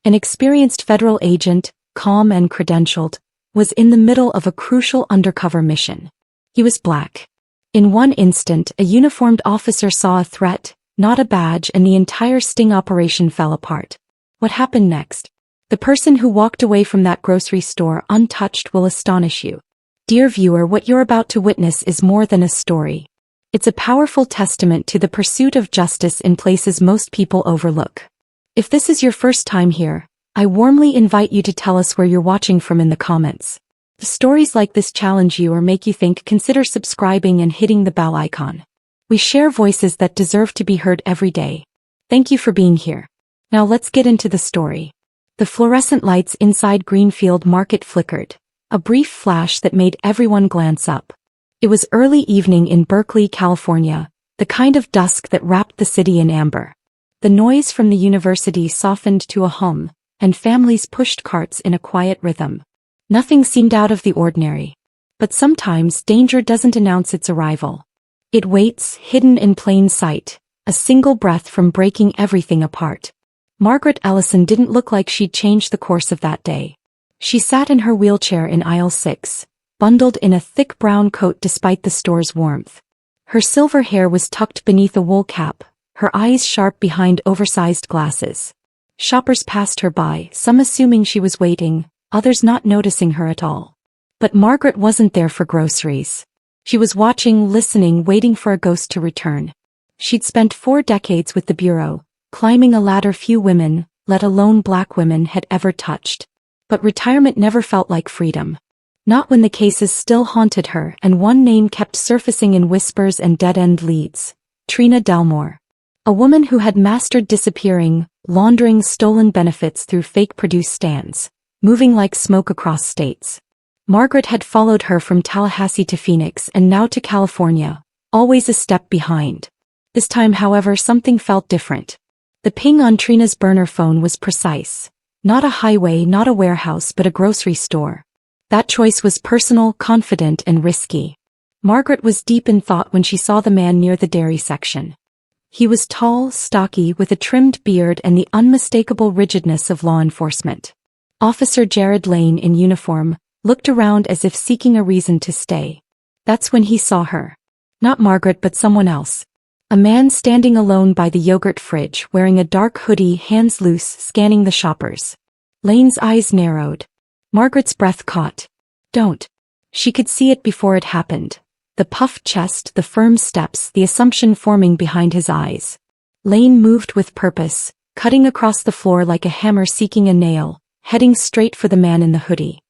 An experienced federal agent, calm and credentialed, was in the middle of a crucial undercover mission. He was black. In one instant, a uniformed officer saw a threat, not a badge, and the entire sting operation fell apart. What happened next? The person who walked away from that grocery store untouched will astonish you. Dear viewer, what you're about to witness is more than a story. It's a powerful testament to the pursuit of justice in places most people overlook. If this is your first time here, I warmly invite you to tell us where you're watching from in the comments. If stories like this challenge you or make you think, consider subscribing and hitting the bell icon. We share voices that deserve to be heard every day. Thank you for being here. Now let's get into the story. The fluorescent lights inside Greenfield Market flickered, a brief flash that made everyone glance up. It was early evening in Berkeley, California, the kind of dusk that wrapped the city in amber. The noise from the university softened to a hum, and families pushed carts in a quiet rhythm. Nothing seemed out of the ordinary. But sometimes danger doesn't announce its arrival. It waits, hidden in plain sight, a single breath from breaking everything apart. Margaret Ellison didn't look like she'd changed the course of that day. She sat in her wheelchair in aisle 6, bundled in a thick brown coat despite the store's warmth. Her silver hair was tucked beneath a wool cap, her eyes sharp behind oversized glasses. Shoppers passed her by, some assuming she was waiting, others not noticing her at all. But Margaret wasn't there for groceries. She was watching, listening, waiting for a ghost to return. She'd spent 4 decades with the Bureau, climbing a ladder few women, let alone black women, had ever touched. But retirement never felt like freedom. Not when the cases still haunted her, and one name kept surfacing in whispers and dead-end leads: Trina Delmore. A woman who had mastered disappearing, laundering stolen benefits through fake produce stands, moving like smoke across states. Margaret had followed her from Tallahassee to Phoenix and now to California, always a step behind. This time, however, something felt different. The ping on Trina's burner phone was precise. Not a highway, not a warehouse, but a grocery store. That choice was personal, confident, and risky. Margaret was deep in thought when she saw the man near the dairy section. He was tall, stocky, with a trimmed beard and the unmistakable rigidness of law enforcement. Officer Jared Lane, in uniform, looked around as if seeking a reason to stay. That's when he saw her. Not Margaret, but someone else. A man standing alone by the yogurt fridge, wearing a dark hoodie, hands loose, scanning the shoppers. Lane's eyes narrowed. Margaret's breath caught. Don't. She could see it before it happened. The puffed chest, the firm steps, the assumption forming behind his eyes. Lane moved with purpose, cutting across the floor like a hammer seeking a nail, heading straight for the man in the hoodie.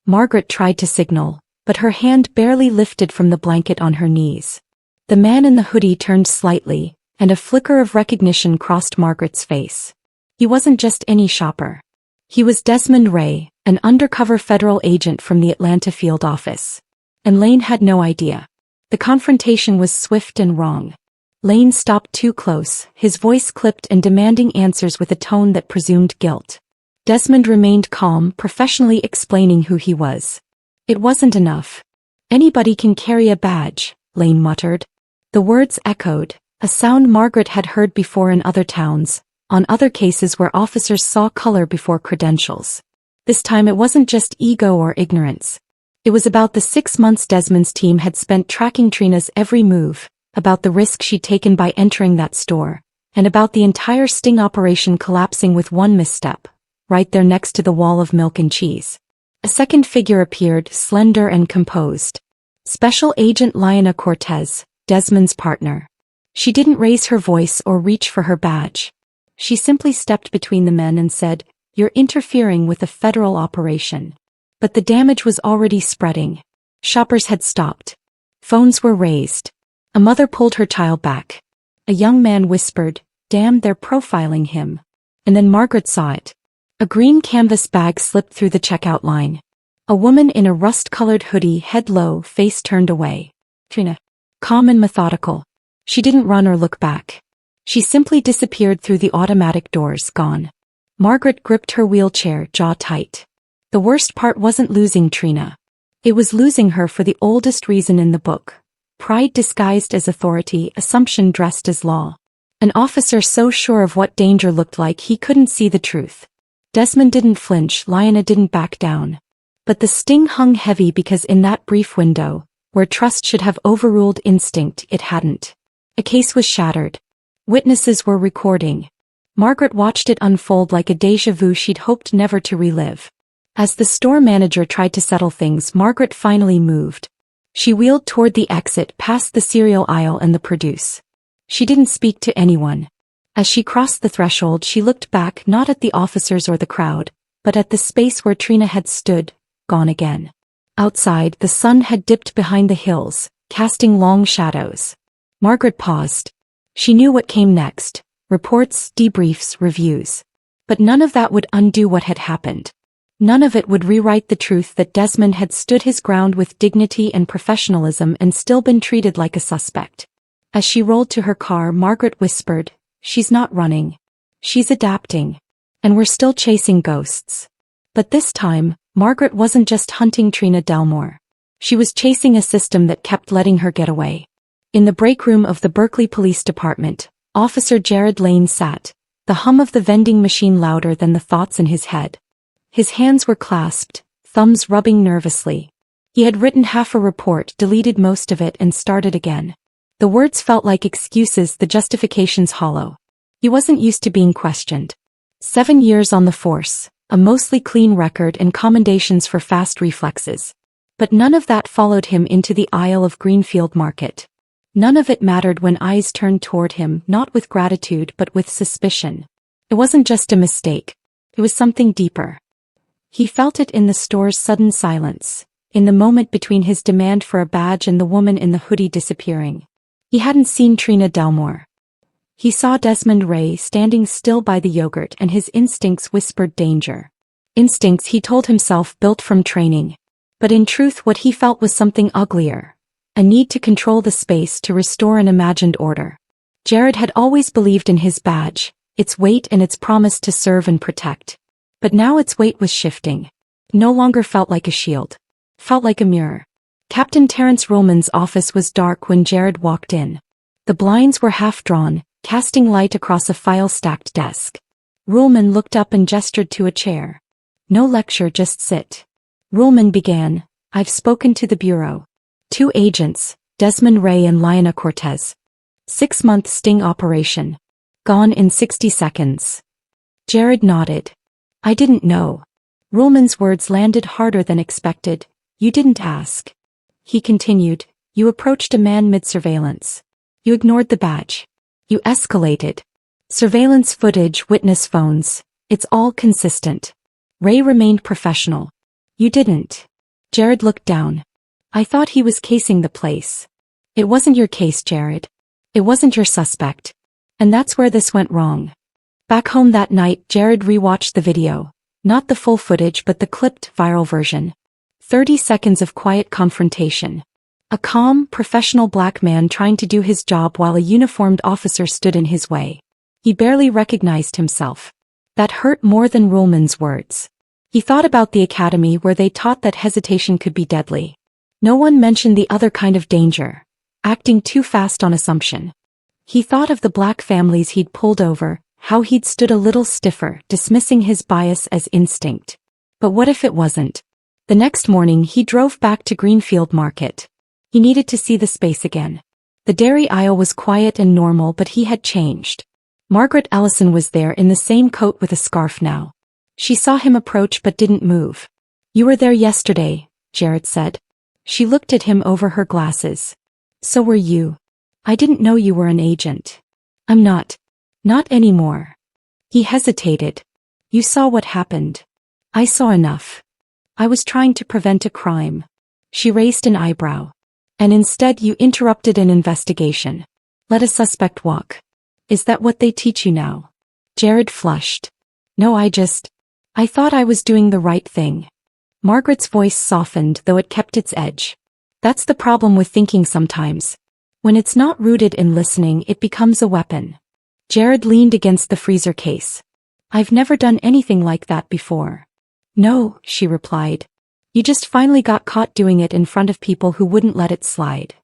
Margaret tried to signal, but her hand barely lifted from the blanket on her knees. The man in the hoodie turned slightly, and a flicker of recognition crossed Margaret's face. He wasn't just any shopper. He was Desmond Ray, an undercover federal agent from the Atlanta field office. And Lane had no idea. The confrontation was swift and wrong. Lane stopped too close, his voice clipped and demanding answers with a tone that presumed guilt. Desmond remained calm, professionally explaining who he was. It wasn't enough. Anybody can carry a badge, Lane muttered. The words echoed, a sound Margaret had heard before in other towns, on other cases where officers saw color before credentials. This time it wasn't just ego or ignorance. It was about the 6 months Desmond's team had spent tracking Trina's every move, about the risk she'd taken by entering that store, and about the entire sting operation collapsing with one misstep, right there next to the wall of milk and cheese. A second figure appeared, slender and composed. Special Agent Lyanna Cortez, Desmond's partner. She didn't raise her voice or reach for her badge. She simply stepped between the men and said, "You're interfering with a federal operation." But the damage was already spreading. Shoppers had stopped. Phones were raised. A mother pulled her child back. A young man whispered, "Damn, they're profiling him." And then Margaret saw it. A green canvas bag slipped through the checkout line. A woman in a rust-colored hoodie, head low, face turned away. Trina. Calm and methodical. She didn't run or look back. She simply disappeared through the automatic doors, gone. Margaret gripped her wheelchair, jaw tight. The worst part wasn't losing Trina. It was losing her for the oldest reason in the book. Pride disguised as authority, assumption dressed as law. An officer so sure of what danger looked like he couldn't see the truth. Desmond didn't flinch, Lyanna didn't back down. But the sting hung heavy because in that brief window, where trust should have overruled instinct, it hadn't. A case was shattered. Witnesses were recording. Margaret watched it unfold like a déjà vu she'd hoped never to relive. As the store manager tried to settle things, Margaret finally moved. She wheeled toward the exit past the cereal aisle and the produce. She didn't speak to anyone. As she crossed the threshold, she looked back not at the officers or the crowd, but at the space where Trina had stood, gone again. Outside, the sun had dipped behind the hills, casting long shadows. Margaret paused. She knew what came next: reports, debriefs, reviews. But none of that would undo what had happened. None of it would rewrite the truth that Desmond had stood his ground with dignity and professionalism and still been treated like a suspect. As she rolled to her car, Margaret whispered, "She's not running. She's adapting. And we're still chasing ghosts." But this time, Margaret wasn't just hunting Trina Delmore. She was chasing a system that kept letting her get away. In the break room of the Berkeley Police Department, Officer Jared Lane sat, the hum of the vending machine louder than the thoughts in his head. His hands were clasped, thumbs rubbing nervously. He had written half a report, deleted most of it, and started again. The words felt like excuses, the justifications hollow. He wasn't used to being questioned. 7 years on the force, a mostly clean record, and commendations for fast reflexes. But none of that followed him into the aisle of Greenfield Market. None of it mattered when eyes turned toward him, not with gratitude but with suspicion. It wasn't just a mistake. It was something deeper. He felt it in the store's sudden silence, in the moment between his demand for a badge and the woman in the hoodie disappearing. He hadn't seen Trina Delmore. He saw Desmond Ray standing still by the yogurt, and his instincts whispered danger. Instincts, he told himself, built from training. But in truth what he felt was something uglier. A need to control the space, to restore an imagined order. Jared had always believed in his badge, its weight and its promise to serve and protect. But now its weight was shifting. No longer felt like a shield. Felt like a mirror. Captain Terrence Ruhlman's office was dark when Jared walked in. The blinds were half drawn, casting light across a file-stacked desk. Ruhlman looked up and gestured to a chair. "No lecture, just sit." Ruhlman began, "I've spoken to the Bureau. 2 agents, Desmond Ray and Lyanna Cortez. 6-month sting operation. Gone in 60 seconds. Jared nodded. "I didn't know." Ruhlman's words landed harder than expected. "You didn't ask." He continued, "You approached a man mid-surveillance. You ignored the badge. You escalated. Surveillance footage, witness phones. It's all consistent. Ray remained professional. You didn't." Jared looked down. "I thought he was casing the place." "It wasn't your case, Jared. It wasn't your suspect. And that's where this went wrong." Back home that night, Jared rewatched the video. Not the full footage but the clipped, viral version. 30 seconds of quiet confrontation. A calm, professional black man trying to do his job while a uniformed officer stood in his way. He barely recognized himself. That hurt more than Ruhlman's words. He thought about the academy where they taught that hesitation could be deadly. No one mentioned the other kind of danger. Acting too fast on assumption. He thought of the black families he'd pulled over, how he'd stood a little stiffer, dismissing his bias as instinct. But what if it wasn't? The next morning he drove back to Greenfield Market. He needed to see the space again. The dairy aisle was quiet and normal, but he had changed. Margaret Ellison was there in the same coat with a scarf now. She saw him approach but didn't move. "You were there yesterday," Jared said. She looked at him over her glasses. "So were you. I didn't know you were an agent." "I'm not. Not anymore." He hesitated. "You saw what happened." "I saw enough. I was trying to prevent a crime." She raised an eyebrow. "And instead you interrupted an investigation. Let a suspect walk. Is that what they teach you now?" Jared flushed. "No, I thought I was doing the right thing." Margaret's voice softened, though it kept its edge. "That's the problem with thinking sometimes. When it's not rooted in listening, it becomes a weapon." Jared leaned against the freezer case. "I've never done anything like that before." "No," she replied. "You just finally got caught doing it in front of people who wouldn't let it slide."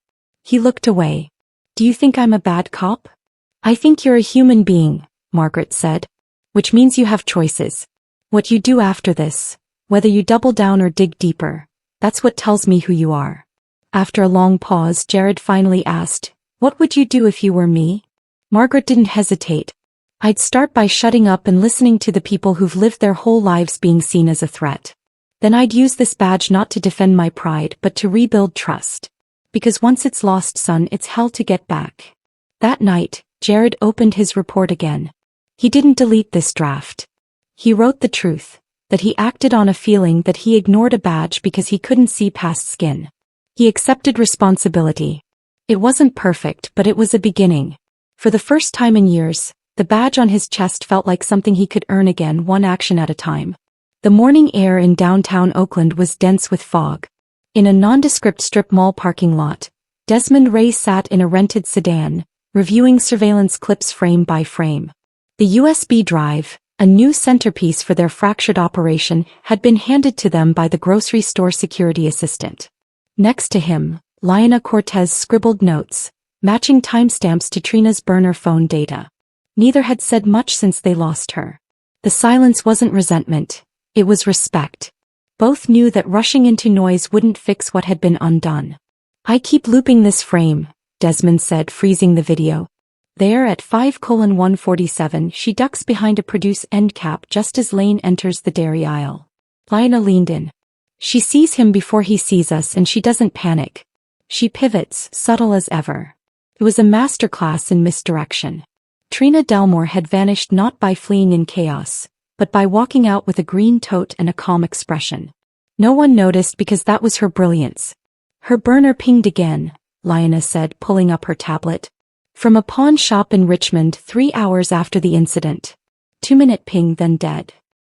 He looked away. "Do you think I'm a bad cop?" "I think you're a human being," Margaret said. "Which means you have choices. What you do after this, whether you double down or dig deeper, that's what tells me who you are. After a long pause, Jared finally asked, "What would you do if you were me?" Margaret didn't hesitate. "I'd start by shutting up and listening to the people who've lived their whole lives being seen as a threat. Then I'd use this badge not to defend my pride but to rebuild trust. Because once it's lost, son, it's hell to get back." That night, Jared opened his report again. He didn't delete this draft. He wrote the truth, that he acted on a feeling, that he ignored a badge because he couldn't see past skin. He accepted responsibility. It wasn't perfect, but it was a beginning. For the first time in years, the badge on his chest felt like something he could earn again, one action at a time. The morning air in downtown Oakland was dense with fog. In a nondescript strip mall parking lot, Desmond Ray sat in a rented sedan, reviewing surveillance clips frame by frame. The USB drive, a new centerpiece for their fractured operation, had been handed to them by the grocery store security assistant. Next to him, Lyanna Cortez scribbled notes, matching timestamps to Trina's burner phone data. Neither had said much since they lost her. The silence wasn't resentment, it was respect. Both knew that rushing into noise wouldn't fix what had been undone. "I keep looping this frame," Desmond said, freezing the video. There at 5:147, she ducks behind a produce end cap just as Lane enters the dairy aisle. Lyanna leaned in. She sees him before he sees us, and she doesn't panic. She pivots, subtle as ever. It was a masterclass in misdirection. Trina Delmore had vanished not by fleeing in chaos, but by walking out with a green tote and a calm expression. No one noticed because that was her brilliance. "Her burner pinged again," Lyanna said, pulling up her tablet. "From a pawn shop in Richmond 3 hours after the incident. 2-minute ping, then dead."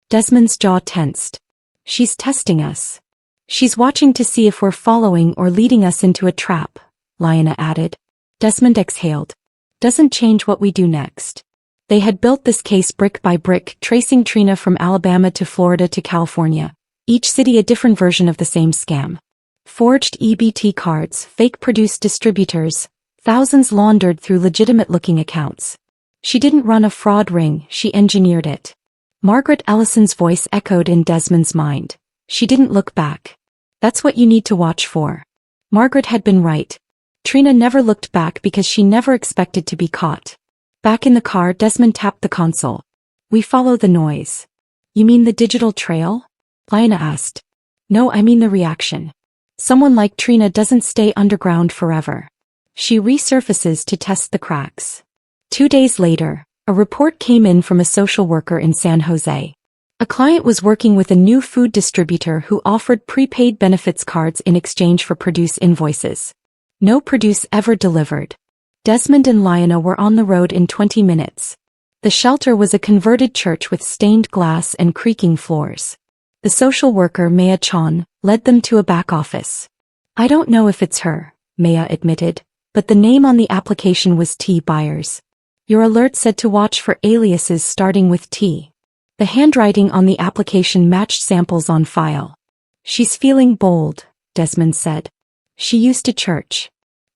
Desmond's jaw tensed. "She's testing us. She's watching to see if we're following or leading us into a trap," Lyanna added. Desmond exhaled. "Doesn't change what we do next." They had built this case brick by brick, tracing Trina from Alabama to Florida to California, each city a different version of the same scam. Forged EBT cards, fake produced distributors, thousands laundered through legitimate-looking accounts. She didn't run a fraud ring, she engineered it. Margaret Ellison's voice echoed in Desmond's mind. She didn't look back. That's what you need to watch for. Margaret had been right. Trina never looked back because she never expected to be caught. Back in the car, Desmond tapped the console. "We follow the noise." "You mean the digital trail?" Lyanna asked. "No, I mean the reaction. Someone like Trina doesn't stay underground forever. She resurfaces to test the cracks." 2 days later, a report came in from a social worker in San Jose. A client was working with a new food distributor who offered prepaid benefits cards in exchange for produce invoices. No produce ever delivered. Desmond and Lyanna were on the road in 20 minutes. The shelter was a converted church with stained glass and creaking floors. The social worker, Maya Chon, led them to a back office. "I don't know if it's her," Maya admitted, but the name on the application was T. Byers. "Your alert said to watch for aliases starting with T." The handwriting on the application matched samples on file. "She's feeling bold," Desmond said. "She used to church."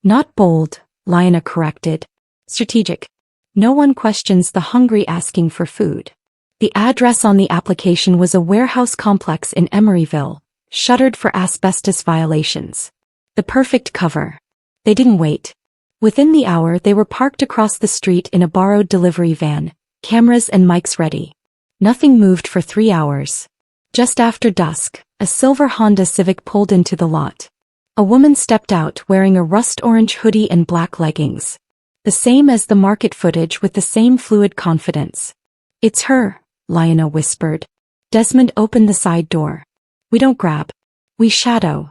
"Not bold," Lyanna corrected. "Strategic. No one questions the hungry asking for food." The address on the application was a warehouse complex in Emeryville, shuttered for asbestos violations. The perfect cover. They didn't wait. Within the hour, they were parked across the street in a borrowed delivery van, cameras and mics ready. Nothing moved for 3 hours. Just after dusk, a silver Honda Civic pulled into the lot. A woman stepped out wearing a rust-orange hoodie and black leggings. The same as the market footage, with the same fluid confidence. "It's her," Lyanna whispered. Desmond opened the side door. "We don't grab. We shadow."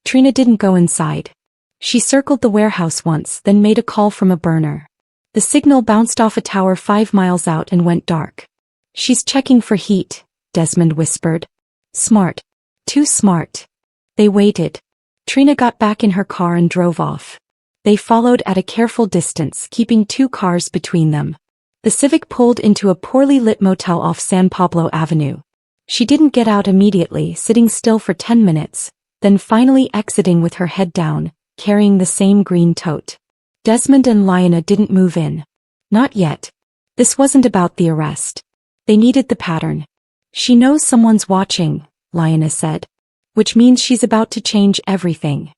Trina didn't go inside. She circled the warehouse once, then made a call from a burner. The signal bounced off a tower 5 miles out and went dark. "She's checking for heat," Desmond whispered. "Smart. Too smart." They waited. Trina got back in her car and drove off. They followed at a careful distance, keeping 2 cars between them. The Civic pulled into a poorly lit motel off San Pablo Avenue. She didn't get out immediately, sitting still for 10 minutes, then finally exiting with her head down, carrying the same green tote. Desmond and Lyanna didn't move in. Not yet. This wasn't about the arrest. They needed the pattern. She knows someone's watching, Lioness said. Which means she's about to change everything.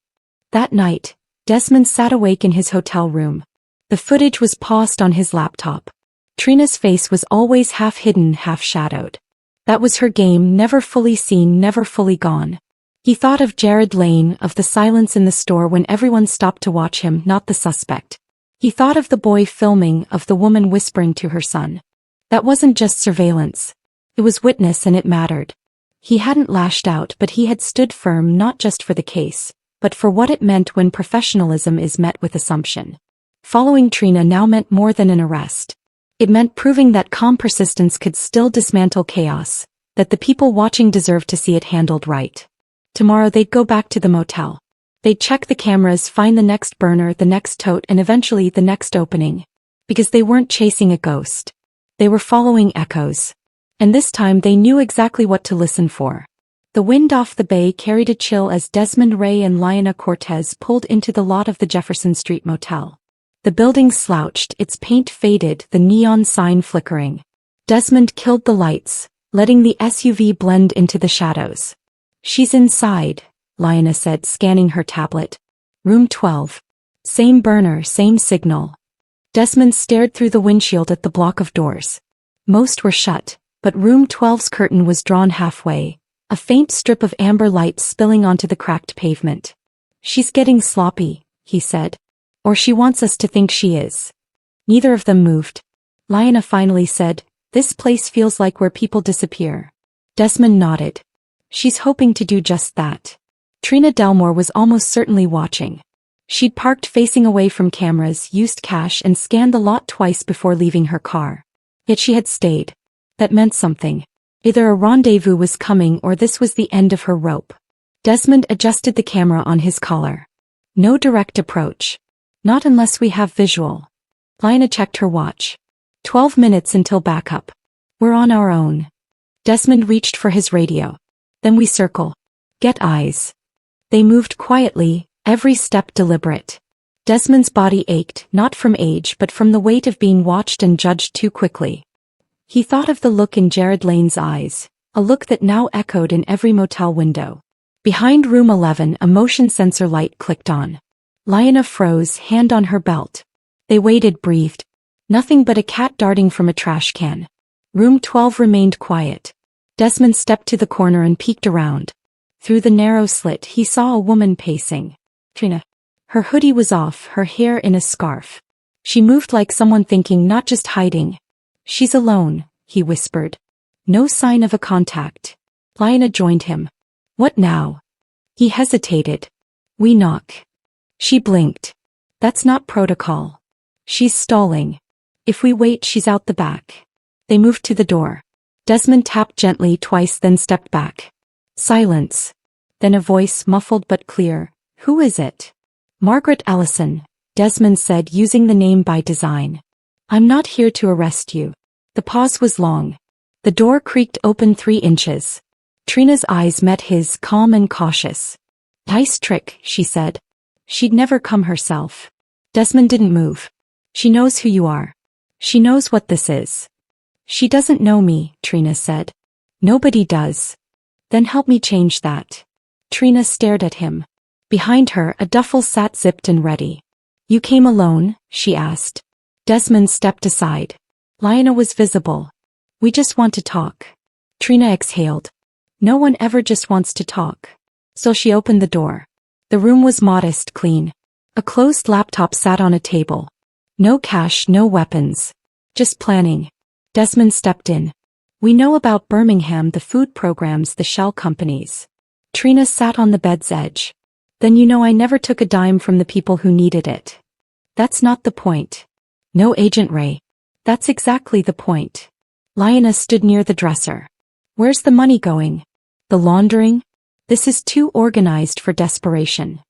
That night, Desmond sat awake in his hotel room. The footage was paused on his laptop. Trina's face was always half hidden, half shadowed. That was her game, never fully seen, never fully gone. He thought of Jared Lane, of the silence in the store when everyone stopped to watch him, not the suspect. He thought of the boy filming, of the woman whispering to her son. That wasn't just surveillance. It was witness, and it mattered. He hadn't lashed out, but he had stood firm, not just for the case, but for what it meant when professionalism is met with assumption. Following Trina now meant more than an arrest. It meant proving that calm persistence could still dismantle chaos, that the people watching deserved to see it handled right. Tomorrow they'd go back to the motel. They'd check the cameras, find the next burner, the next tote, and eventually the next opening. Because they weren't chasing a ghost. They were following echoes. And this time they knew exactly what to listen for. The wind off the bay carried a chill as Desmond Ray and Lionel Cortez pulled into the lot of the Jefferson Street Motel. The building slouched, its paint faded, the neon sign flickering. Desmond killed the lights, letting the SUV blend into the shadows. She's inside, Lionel said, scanning her tablet. Room 12. Same burner, same signal. Desmond stared through the windshield at the block of doors. Most were shut, but room 12's curtain was drawn halfway, a faint strip of amber light spilling onto the cracked pavement. She's getting sloppy, he said. Or she wants us to think she is. Neither of them moved. Lionel finally said, "This place feels like where people disappear." Desmond nodded. She's hoping to do just that. Trina Delmore was almost certainly watching. She'd parked facing away from cameras, used cash, and scanned the lot twice before leaving her car. Yet she had stayed. That meant something. Either a rendezvous was coming or this was the end of her rope. Desmond adjusted the camera on his collar. No direct approach. Not unless we have visual. Lionel checked her watch. 12 minutes until backup. We're on our own. Desmond reached for his radio. Then we circle. Get eyes. They moved quietly, every step deliberate. Desmond's body ached, not from age but from the weight of being watched and judged too quickly. He thought of the look in Jared Lane's eyes, a look that now echoed in every motel window. Behind room 11, a motion sensor light clicked on. Lionel froze, hand on her belt. They waited, breathed. Nothing but a cat darting from a trash can. Room 12 remained quiet. Desmond stepped to the corner and peeked around. Through the narrow slit he saw a woman pacing. Trina. Her hoodie was off, her hair in a scarf. She moved like someone thinking, not just hiding. She's alone, he whispered. No sign of a contact. Lionel joined him. What now? He hesitated. We knock. She blinked. That's not protocol. She's stalling. If we wait, she's out the back. They moved to the door. Desmond tapped gently twice, then stepped back. Silence. Then a voice, muffled but clear. Who is it? Margaret Ellison, Desmond said, using the name by design. I'm not here to arrest you. The pause was long. The door creaked open 3 inches. Trina's eyes met his, calm and cautious. Nice trick, she said. She'd never come herself. Desmond didn't move. She knows who you are. She knows what this is. She doesn't know me, Trina said. Nobody does. Then help me change that. Trina stared at him. Behind her, a duffel sat zipped and ready. You came alone? She asked. Desmond stepped aside. Lionel was visible. We just want to talk. Trina exhaled. No one ever just wants to talk. So she opened the door. The room was modest, clean. A closed laptop sat on a table. No cash, no weapons. Just planning. Desmond stepped in. We know about Birmingham, the food programs, the shell companies. Trina sat on the bed's edge. Then you know I never took a dime from the people who needed it. That's not the point. No, Agent Ray. That's exactly the point. Lionel stood near the dresser. Where's the money going? The laundering? This is too organized for desperation.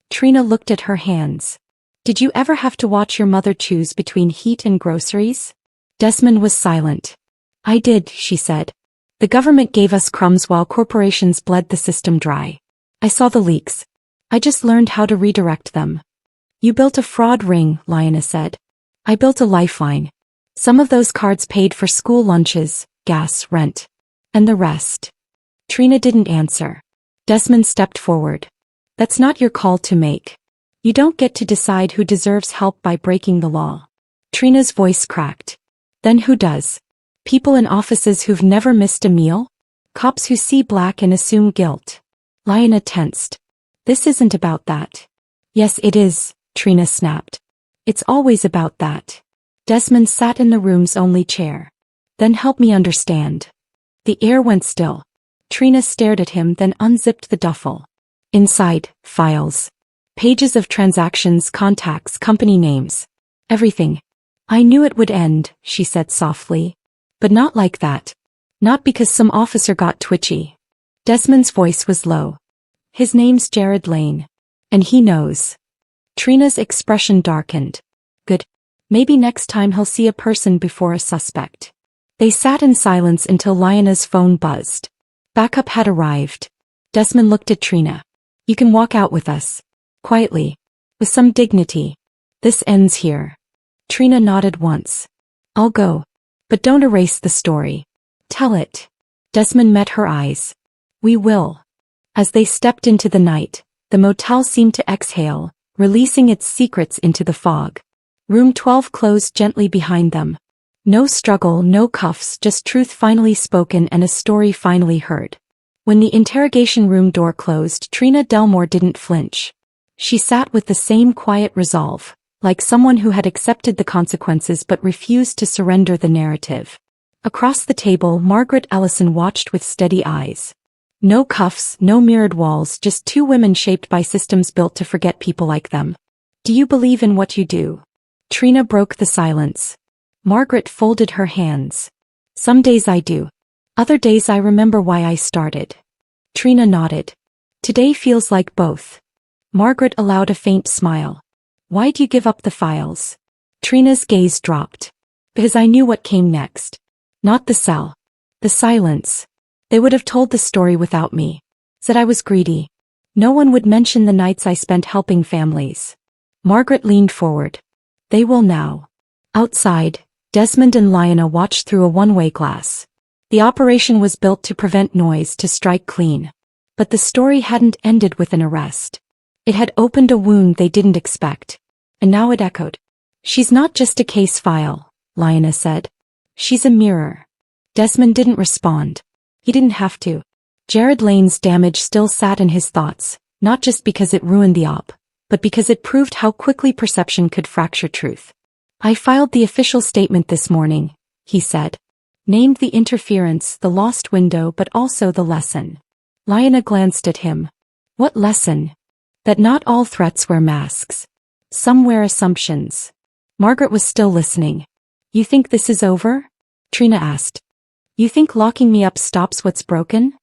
Trina looked at her hands. Did you ever have to watch your mother choose between heat and groceries? Desmond was silent. I did, she said. The government gave us crumbs while corporations bled the system dry. I saw the leaks. I just learned how to redirect them. You built a fraud ring, Lionel said. I built a lifeline. Some of those cards paid for school lunches, gas, rent. And the rest? Trina didn't answer. Desmond stepped forward. That's not your call to make. You don't get to decide who deserves help by breaking the law. Trina's voice cracked. Then who does? People in offices who've never missed a meal? Cops who see black and assume guilt. Lyanna tensed. This isn't about that. Yes, it is, Trina snapped. It's always about that. Desmond sat in the room's only chair. Then help me understand. The air went still. Trina stared at him, then unzipped the duffel. Inside, files. Pages of transactions, contacts, company names. Everything. I knew it would end, she said softly. But not like that. Not because some officer got twitchy. Desmond's voice was low. His name's Jared Lane. And he knows. Trina's expression darkened. Good. Maybe next time he'll see a person before a suspect. They sat in silence until Lyanna's phone buzzed. Backup had arrived. Desmond looked at Trina. You can walk out with us. Quietly. With some dignity. This ends here. Trina nodded once. I'll go. But don't erase the story. Tell it. Desmond met her eyes. We will. As they stepped into the night, the motel seemed to exhale, releasing its secrets into the fog. Room 12 closed gently behind them. No struggle, no cuffs, just truth finally spoken and a story finally heard. When the interrogation room door closed, Trina Delmore didn't flinch. She sat with the same quiet resolve, like someone who had accepted the consequences but refused to surrender the narrative. Across the table, Margaret Ellison watched with steady eyes. No cuffs, no mirrored walls, just two women shaped by systems built to forget people like them. Do you believe in what you do? Trina broke the silence. Margaret folded her hands. Some days I do. Other days I remember why I started. Trina nodded. Today feels like both. Margaret allowed a faint smile. Why'd you give up the files? Trina's gaze dropped. Because I knew what came next. Not the cell. The silence. They would have told the story without me. Said I was greedy. No one would mention the nights I spent helping families. Margaret leaned forward. They will now. Outside, Desmond and Lyanna watched through a one-way glass. The operation was built to prevent noise, to strike clean. But the story hadn't ended with an arrest. It had opened a wound they didn't expect. And now it echoed. She's not just a case file, Lyanna said. She's a mirror. Desmond didn't respond. He didn't have to. Jared Lane's damage still sat in his thoughts, not just because it ruined the op, but because it proved how quickly perception could fracture truth. I filed the official statement this morning, he said. Named the interference, the lost window, but also the lesson. Lyanna glanced at him. What lesson? That not all threats wear masks. Some wear assumptions. Margaret was still listening. You think this is over? Trina asked. You think locking me up stops what's broken?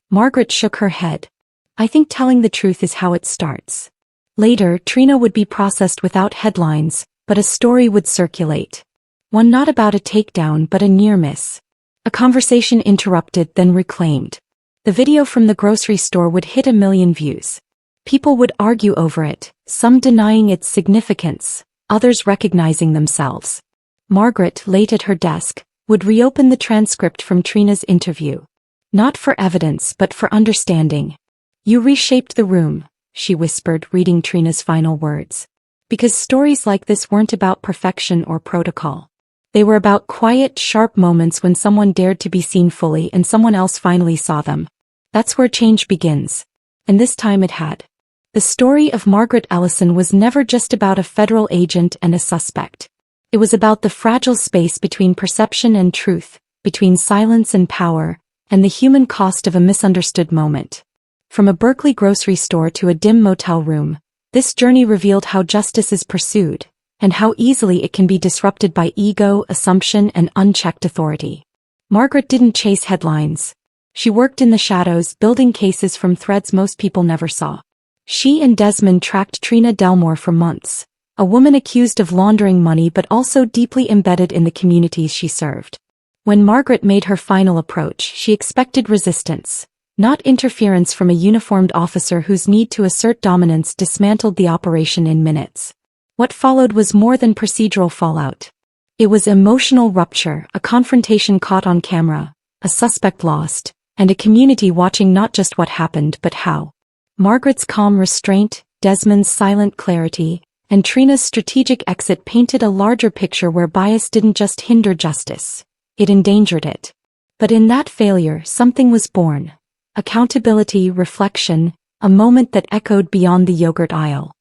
Margaret shook her head. I think telling the truth is how it starts. Later, Trina would be processed without headlines, but a story would circulate. One not about a takedown but a near miss. A conversation interrupted then reclaimed. The video from the grocery store would hit 1 million views. People would argue over it, some denying its significance, others recognizing themselves. Margaret, late at her desk, would reopen the transcript from Trina's interview. Not for evidence but for understanding. You reshaped the room, she whispered, reading Trina's final words. Because stories like this weren't about perfection or protocol. They were about quiet, sharp moments when someone dared to be seen fully and someone else finally saw them. That's where change begins. And this time it had. The story of Margaret Ellison was never just about a federal agent and a suspect. It was about the fragile space between perception and truth, between silence and power, and the human cost of a misunderstood moment. From a Berkeley grocery store to a dim motel room, this journey revealed how justice is pursued, and how easily it can be disrupted by ego, assumption, and unchecked authority. Margaret didn't chase headlines. She worked in the shadows, building cases from threads most people never saw. She and Desmond tracked Trina Delmore for months, a woman accused of laundering money but also deeply embedded in the communities she served. When Margaret made her final approach, she expected resistance. Not interference from a uniformed officer whose need to assert dominance dismantled the operation in minutes. What followed was more than procedural fallout. It was emotional rupture, a confrontation caught on camera, a suspect lost, and a community watching not just what happened but how. Margaret's calm restraint, Desmond's silent clarity, and Trina's strategic exit painted a larger picture where bias didn't just hinder justice, it endangered it. But in that failure, something was born. Accountability, reflection, a moment that echoed beyond the yogurt aisle.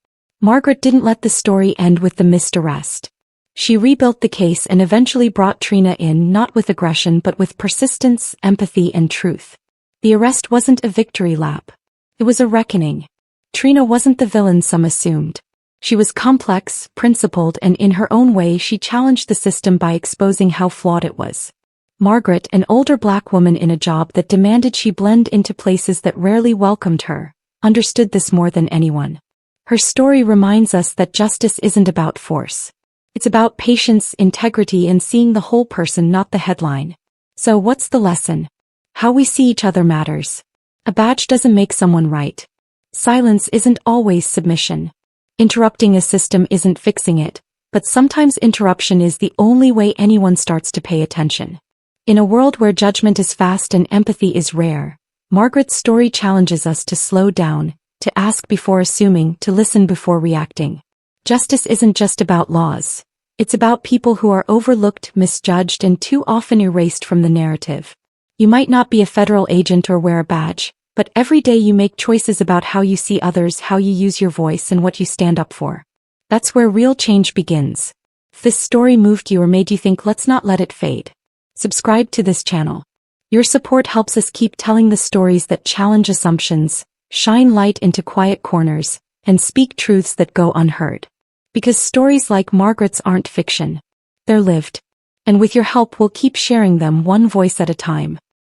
Margaret didn't let the story end with the missed arrest. She rebuilt the case and eventually brought Trina in, not with aggression but with persistence, empathy, and truth. The arrest wasn't a victory lap. It was a reckoning. Trina wasn't the villain some assumed. She was complex, principled, and in her own way she challenged the system by exposing how flawed it was. Margaret, an older black woman in a job that demanded she blend into places that rarely welcomed her, understood this more than anyone. Her story reminds us that justice isn't about force. It's about patience, integrity, and seeing the whole person, not the headline. So what's the lesson? How we see each other matters. A badge doesn't make someone right. Silence isn't always submission. Interrupting a system isn't fixing it, but sometimes interruption is the only way anyone starts to pay attention. In a world where judgment is fast and empathy is rare, Margaret's story challenges us to slow down, to ask before assuming, to listen before reacting. Justice isn't just about laws. It's about people who are overlooked, misjudged, and too often erased from the narrative. You might not be a federal agent or wear a badge, but every day you make choices about how you see others, how you use your voice, and what you stand up for. That's where real change begins. If this story moved you or made you think, let's not let it fade. Subscribe to this channel. Your support helps us keep telling the stories that challenge assumptions, shine light into quiet corners, and speak truths that go unheard. Because stories like Margaret's aren't fiction. They're lived. And with your help we'll keep sharing them one voice at a time.